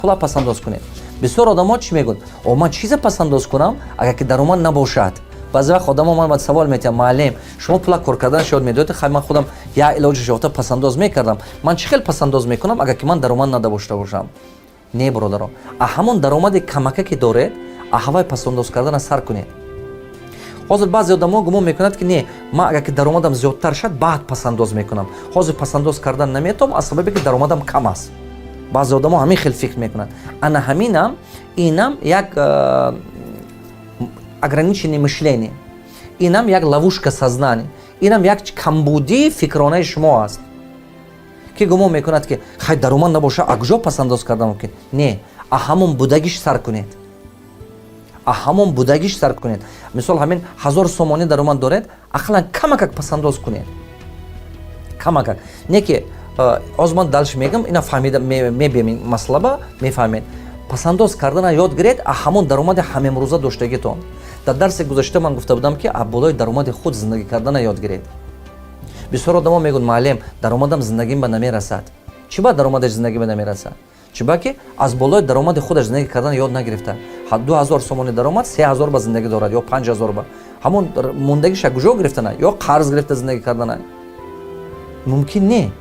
пула пасандоз кунед. бисёр одамон чӣ мегӯянд? Ман чизе пасандоз кунам агар ки даромад набошад. баъзе вақт одамо ман савол метиҳам, маълим шумо пула кор карданаш ёд медоед? Хай ман худам як илоҷаш ёфта пасандоз мекардам. Ман чӣ хел пасандоз мекунам агар ки ман даромад надошта бошам? Не бародарон, ҳамон даромади камака ки доред, ҳавай пасандоз кардана сар кунед. ҳозир баъзе одамо гумон мекунад ки не, ман агар ки даромадам зиёдтар шад баъд пасандоз мекунам. ҳозир пасандоз кардан наметавонам аз сабабе ки даромадам кам аст. баъзе одамо ҳамин хел фикр мекунанд. Ана ҳаминам инам як ограничение мышления, инам як ловушка сознания, инам як камбудии фикронаи шумо аст ки гумон мекунад ки хай даромад набоша а куҷо пасандоз кардан мумкин. Не, ҳамон будагиш сар кунед. ҳамон будагиш сар кунед. Мисол ҳамин 1000 сомонӣ даромад доред, ақаллан камакак пасандоз кунед. Камакак. Не ки озман далш мегам, ина фаҳмида мебием маслаба, мефаҳмед. Пасандоз кардана ёд гиред, ҳамон даромади ҳамемрӯза доштагитон. Дар дарси гузашта ман гуфта будам ки болои даромади худ зиндагӣ кардана ёд гиред. бисёр одамо мегӯянд, маълим даромадам зиндагим ба намерасад. Чӣ ба даромадаш зиндагӣ ба намерасад? Чӣ ба ки аз болои даромади худаш зиндагӣ кардана ёд нагирифта. 2000 сомони даромад 3000 ба зиндагӣ дорад ё 5000 ба. ҳамон мондагиша куҷо гирифтана ё қарз гирифта зиндагӣ кардана? Мумкин не.